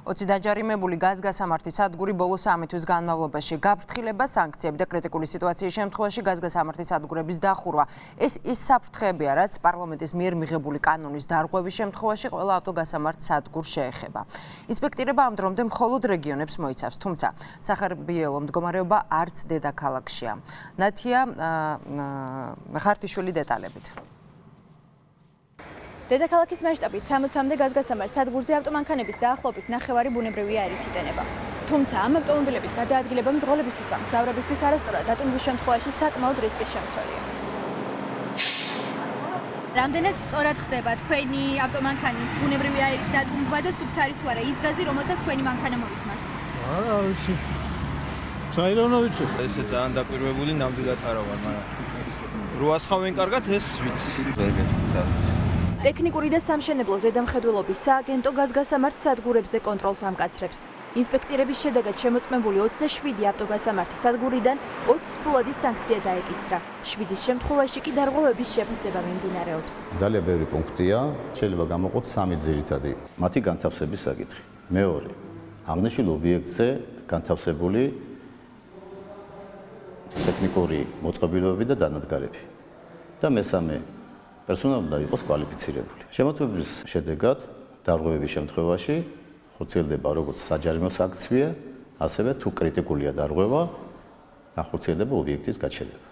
20 დაჯარიმებული გაზგასამართი სადგური ბოლო 3 თვის განმავლობაში გაფრთხილება, სანქციები და კრიტიკული სიტუაციის შემთხვევაში გაზგასამართის სადგურების დახურვა. ეს ის საფრთხეებია, რაც პარლამენტის მიერ მიღებული კანონის დარღვევის შემთხვევაში ყველა ავტოგასამართ სადგურს შეეხება. ინსპექტირება ამ დრომდე მხოლოდ რეგიონებს მოიცავს, თუმცა სახარბიელო მდგომარეობა არც დედაქალაქშია. ნათია ხართიშვილი დეტალებით. დედაქალაქის მასშტაბით 60-მდე გაზგასამართ სადგურზე ავტომანქანების დაახლოებით 9 ბუნებრივი აირით იტენება. თუმცა ამ ავტომობილებით გადაადგილება მძღოლებისთვის და მგზავრებისთვის არასწორად დატვირთვის შემთხვევაში საკმაოდ რისკის შემცველია. რამდენად სწორად ხდება თქვენი ავტომანქანის ბუნებრივი აირით დატვირთვა და სუფთა არის თუ არა ის გაზი, რომელსაც თქვენი მანქანა მოიხმარს? არა, ვიცი. საერთოდ ვიცი. ესე ძალიან დაკვირვებული ნამდვილად არა ვარ, მაგრამ რო ასხავენ კარგად ეს ვიცი. ვერ გეტყვით. ტექნიკური და სამშენებლო ზედამხედველობის სააგენტო გაზგასამართ სადგურებზე კონტროლს ამკაცრებს. ინსპექტირების შედეგად შემოწმებული 27 ავტოგასამართი სადგურიდან 20 ფულადის სანქცია დაეკისრა. 7-ის შემთხვევაში კი დარღვევების შეფასება მიმდინარეობს. ძალიან ბევრი პუნქტია, შეიძლება გამოყოთ 3 ძირითადი. მათი განთავსების საკითხი. მეორე, აღნიშნულ ობიექტზე განთავსებული ტექნიკური მოწყობილობები და დანადგარები. და მესამე, პერსონალი უნდა იყოს კვალიფიცირებული. შემოწმების შედეგად დარღვევების შემთხვევაში ხორციელდება როგორც საჯარიმო სანქცია, ასევე თუ კრიტიკულია დარღვევა, ახორციელდება ობიექტის გაჩენება.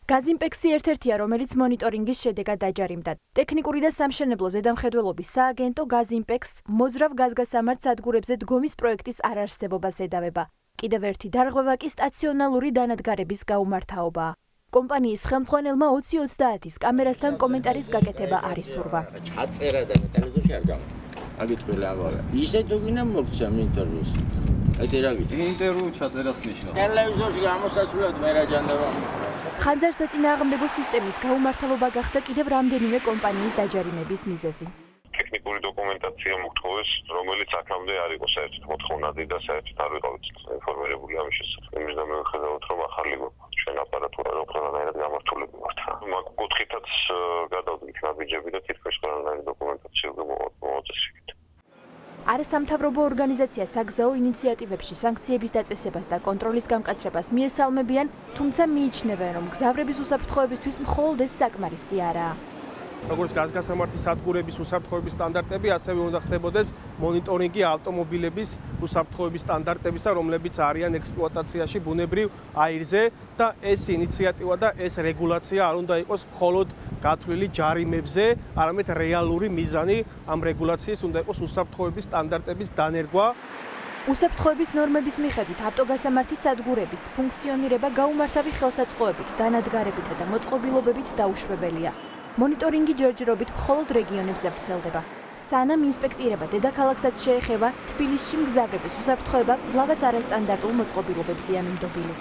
გაზინპექსი ერთ-ერთია, რომელიც მონიტორინგის შედეგად დაჯარიმდა. ტექნიკური და სამშენებლო ზედამხედველობის სააგენტო გაზინპექსს მოძრავ გაზგასამართ სადგურებზე დგომის პროექტის არარსებობას ედავება. კიდევ ერთი დარღვევა კი სტაციონალური დანადგარების გაუმართავობაა. კომპანიის ხელმძღვანელმა 2030-ის კამერასთან კომენტარის გაკეთება არ ისურვა. ჩაწერა და ტელევიზორში არ გავა. აგიტყვი აღარა. ისე თუ გინდა მოგცემ ინტერვიუს. აი რა გითხრა? ინტერვიუ ჩაწერას ნიშნავს. ტელევიზორში გამოსასვლელად მე რა ჯანდება. ხანძარსაწინააღმდეგო სისტემის გაუმართავობა გახდა კიდევ რამდენიმე კომპანიის დაჯარიმების მიზეზი. ტექნიკური დოკუმენტაცია მოთხოვეს, რომელიც აქამდე არ იყო საერთოდ მოთხოვნადი და საერთოდ არ ვიყავით ინფორმირებული ამის შესახებ. იმის და მიუხედავად რომ ახალი ჩვენ აპარატურა ყველანაირად გამართულები ვართ. მაგ კუთხითაც გადავდით ნაბიჯები და თითქმის ყველანაირი დოკუმენტაცია მოვაწესრიგეთ. არასამთავრობო ორგანიზაცია საგზაო ინიციატივებში სანქციების დაწესებას და კონტროლის გამკაცრებას მიესალმებიან, თუმცა მიიჩნევენ, რომ გზავრების უსაფრთხოებისთვის მხოლოდ ეს საკმარისი არაა. როგორც გაზგასამართის სადგურების უსაფრთხოების სტანდარტები, ასევე უნდა ხდებოდეს მონიტორინგი ავტომობილების უსაფრთხოების სტანდარტებისა, რომლებიც არიან ექსპლუატაციაში ბუნებრივ აირზე და ეს ინიციატივა და ეს რეგულაცია არ უნდა იყოს მხოლოდ გათვლილი ჯარიმებზე, არამედ რეალური მიზანი ამ რეგულაციის უნდა იყოს უსაფრთხოების სტანდარტების დანერგვა. უსაფრთხოების ნორმების მიხედვით ავტოგასამართის სადგურების ფუნქციონირება გაუმართავი ხელსაწყოებით, დანადგარებითა და მოწყობილობებით დაუშვებელია. მონიტორინგი ჯერჯერობით მხოლოდ რეგიონებზე ვრცელდება. სანამ ინსპექტირება დედაქალაქსაც შეეხება, თბილისში მგზავრების უსაფრთხოება კვლავაც არასტანდარტულ მოწყობილობებზეა მიმდობილი.